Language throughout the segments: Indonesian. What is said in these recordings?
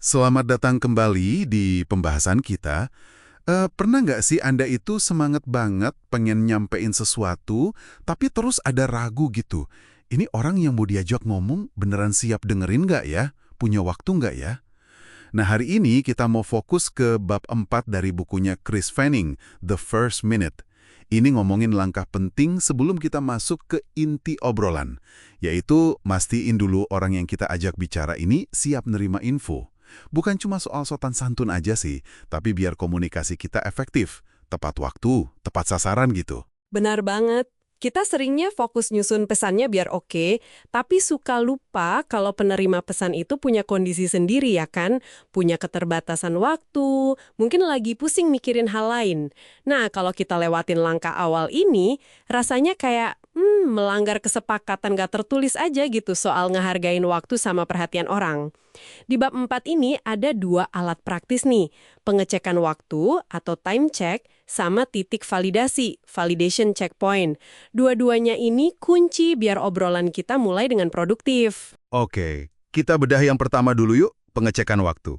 Selamat datang kembali di pembahasan kita. Pernah nggak sih Anda itu semangat banget pengen nyampein sesuatu, tapi terus ada ragu gitu? Ini orang yang mau diajak ngomong beneran siap dengerin nggak ya? Punya waktu nggak ya? Nah, hari ini kita mau fokus ke bab 4 dari bukunya Chris Fanning, The First Minute. Ini ngomongin langkah penting sebelum kita masuk ke inti obrolan, yaitu mastiin dulu orang yang kita ajak bicara ini siap nerima info. Bukan cuma soal sopan santun aja sih, tapi biar komunikasi kita efektif, tepat waktu, tepat sasaran gitu. Benar banget. Kita seringnya fokus nyusun pesannya biar oke, tapi suka lupa kalau penerima pesan itu punya kondisi sendiri ya kan? Punya keterbatasan waktu, mungkin lagi pusing mikirin hal lain. Nah, kalau kita lewatin langkah awal ini, rasanya kayak melanggar kesepakatan gak tertulis aja gitu soal ngehargain waktu sama perhatian orang. Di bab 4 ini ada dua alat praktis nih, pengecekan waktu atau time check sama titik validasi, validation checkpoint. Dua-duanya ini kunci biar obrolan kita mulai dengan produktif. Oke, kita bedah yang pertama dulu yuk, pengecekan waktu.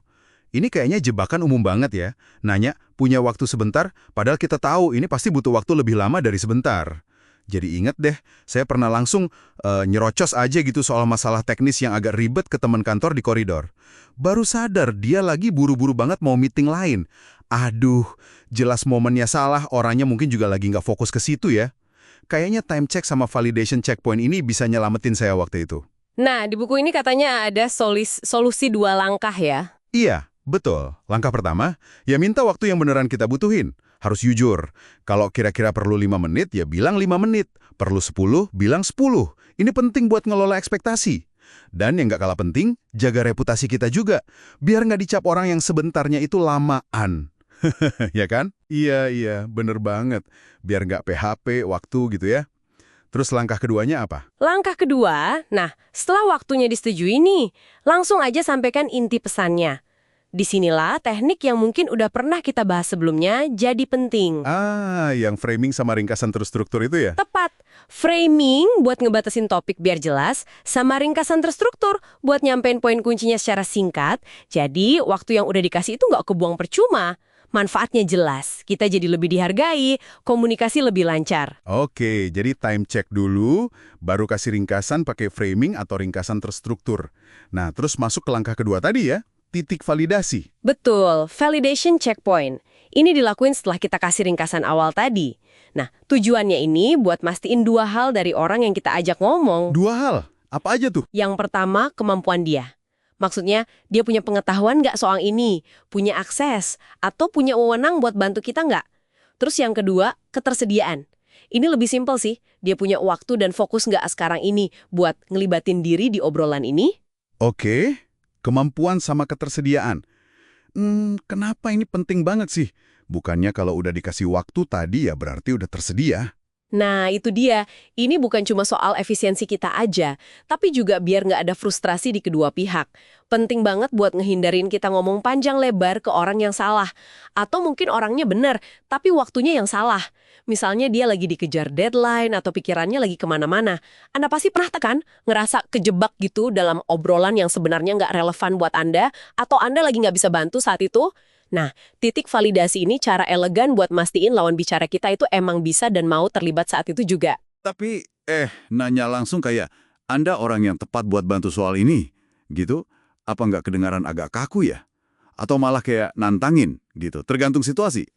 Ini kayaknya jebakan umum banget ya. Nanya, punya waktu sebentar, padahal kita tahu ini pasti butuh waktu lebih lama dari sebentar. Jadi ingat deh, saya pernah langsung nyerocos aja gitu soal masalah teknis yang agak ribet ke teman kantor di koridor. Baru sadar dia lagi buru-buru banget mau meeting lain. Aduh, jelas momennya salah, orangnya mungkin juga lagi nggak fokus ke situ ya. Kayaknya time check sama validation checkpoint ini bisa nyelamatin saya waktu itu. Nah, di buku ini katanya ada solusi dua langkah ya. Iya, betul. Langkah pertama, ya minta waktu yang beneran kita butuhin. Harus jujur. Kalau kira-kira perlu 5 menit, ya bilang 5 menit. Perlu 10, bilang 10. Ini penting buat ngelola ekspektasi. Dan yang nggak kalah penting, jaga reputasi kita juga. Biar nggak dicap orang yang sebentarnya itu lamaan. Ya kan? Iya, bener banget. Biar nggak PHP waktu gitu ya. Terus langkah keduanya apa? Langkah kedua, nah setelah waktunya disetujui nih, langsung aja sampaikan inti pesannya. Disinilah teknik yang mungkin udah pernah kita bahas sebelumnya jadi penting. Yang framing sama ringkasan terstruktur itu ya? Tepat, framing buat ngebatasin topik biar jelas, sama ringkasan terstruktur buat nyampein poin kuncinya secara singkat, jadi waktu yang udah dikasih itu nggak kebuang percuma. Manfaatnya jelas, kita jadi lebih dihargai, komunikasi lebih lancar. Oke, jadi time check dulu, baru kasih ringkasan pakai framing atau ringkasan terstruktur. Nah, terus masuk ke langkah kedua tadi ya, titik validasi. Betul, validation checkpoint. Ini dilakuin setelah kita kasih ringkasan awal tadi. Nah, tujuannya ini buat mastiin dua hal dari orang yang kita ajak ngomong. Dua hal, apa aja tuh? Yang pertama, kemampuan dia. Maksudnya, dia punya pengetahuan nggak soal ini, punya akses, atau punya wewenang buat bantu kita nggak? Terus yang kedua, ketersediaan. Ini lebih simpel sih, dia punya waktu dan fokus nggak sekarang ini buat ngelibatin diri di obrolan ini? Oke, kemampuan sama ketersediaan. Kenapa ini penting banget sih? Bukannya kalau udah dikasih waktu tadi ya berarti udah tersedia. Nah, itu dia. Ini bukan cuma soal efisiensi kita aja, tapi juga biar nggak ada frustrasi di kedua pihak. Penting banget buat ngehindarin kita ngomong panjang lebar ke orang yang salah. Atau mungkin orangnya benar, tapi waktunya yang salah. Misalnya dia lagi dikejar deadline atau pikirannya lagi kemana-mana. Anda pasti pernah kan ngerasa kejebak gitu dalam obrolan yang sebenarnya nggak relevan buat Anda, atau Anda lagi nggak bisa bantu saat itu? Nah, titik validasi ini cara elegan buat mastiin lawan bicara kita itu emang bisa dan mau terlibat saat itu juga. Tapi, nanya langsung kayak, Anda orang yang tepat buat bantu soal ini, gitu? Apa nggak kedengaran agak kaku ya? Atau malah kayak nantangin, gitu? Tergantung situasi.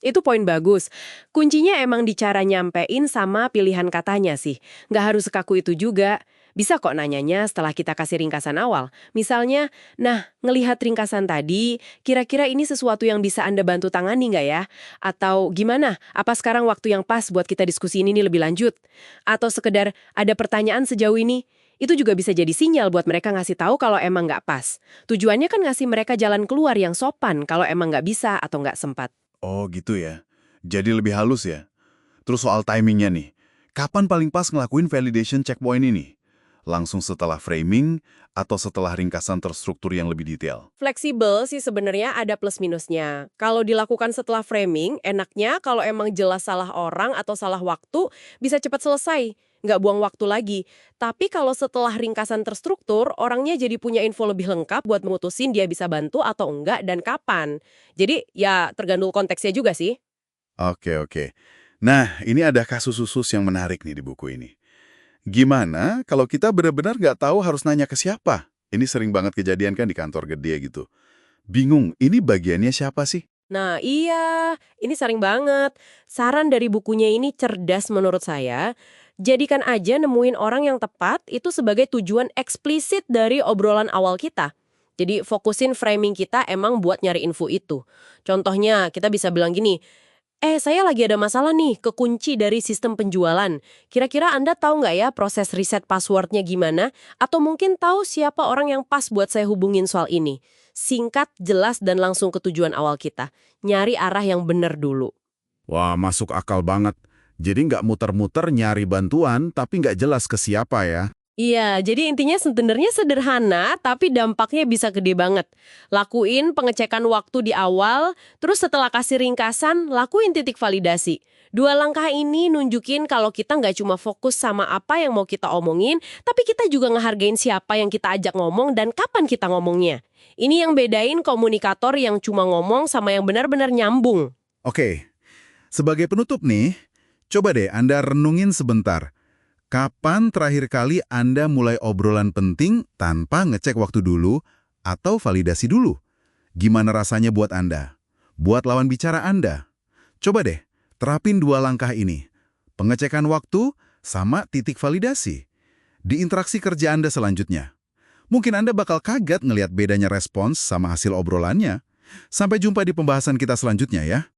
Itu poin bagus. Kuncinya emang di cara nyampein sama pilihan katanya sih. Nggak harus sekaku itu juga. Bisa kok nanyanya setelah kita kasih ringkasan awal. Misalnya, nah, ngelihat ringkasan tadi, kira-kira ini sesuatu yang bisa Anda bantu tangani nggak ya? Atau gimana? Apa sekarang waktu yang pas buat kita diskusi ini lebih lanjut? Atau sekedar ada pertanyaan sejauh ini? Itu juga bisa jadi sinyal buat mereka ngasih tahu kalau emang nggak pas. Tujuannya kan ngasih mereka jalan keluar yang sopan kalau emang nggak bisa atau nggak sempat. Oh gitu ya. Jadi lebih halus ya. Terus soal timingnya nih. Kapan paling pas ngelakuin validation checkpoint ini? Langsung setelah framing atau setelah ringkasan terstruktur yang lebih detail? Fleksibel sih sebenarnya ada plus minusnya. Kalau dilakukan setelah framing, enaknya kalau emang jelas salah orang atau salah waktu, bisa cepat selesai. nggak buang waktu lagi. Tapi kalau setelah ringkasan terstruktur, orangnya jadi punya info lebih lengkap buat memutusin dia bisa bantu atau enggak dan kapan. Jadi ya tergantung konteksnya juga sih. Oke, oke. Nah, ini ada kasus khusus yang menarik nih di buku ini. Gimana kalau kita benar-benar nggak tahu harus nanya ke siapa? Ini sering banget kejadian kan di kantor gede gitu. Bingung, ini bagiannya siapa sih? Nah iya, ini sering banget. Saran dari bukunya ini cerdas menurut saya. Jadikan aja nemuin orang yang tepat itu sebagai tujuan eksplisit dari obrolan awal kita. Jadi fokusin framing kita emang buat nyari info itu. Contohnya kita bisa bilang gini, saya lagi ada masalah nih, kekunci dari sistem penjualan. Kira-kira Anda tahu nggak ya proses riset passwordnya gimana? Atau mungkin tahu siapa orang yang pas buat saya hubungin soal ini? Singkat, jelas, dan langsung ke tujuan awal kita. Nyari arah yang benar dulu. Wah, masuk akal banget. Jadi nggak muter-muter nyari bantuan, tapi nggak jelas ke siapa ya. Iya, jadi intinya sebenarnya sederhana, tapi dampaknya bisa gede banget. Lakuin pengecekan waktu di awal, terus setelah kasih ringkasan, lakuin titik validasi. Dua langkah ini nunjukin kalau kita nggak cuma fokus sama apa yang mau kita omongin, tapi kita juga ngehargain siapa yang kita ajak ngomong dan kapan kita ngomongnya. Ini yang bedain komunikator yang cuma ngomong sama yang benar-benar nyambung. Oke, sebagai penutup nih, coba deh Anda renungin sebentar. Kapan terakhir kali Anda mulai obrolan penting tanpa ngecek waktu dulu atau validasi dulu? Gimana rasanya buat Anda? Buat lawan bicara Anda? Coba deh, terapin dua langkah ini. Pengecekan waktu sama titik validasi. Di interaksi kerja Anda selanjutnya. Mungkin Anda bakal kaget ngelihat bedanya respons sama hasil obrolannya. Sampai jumpa di pembahasan kita selanjutnya ya.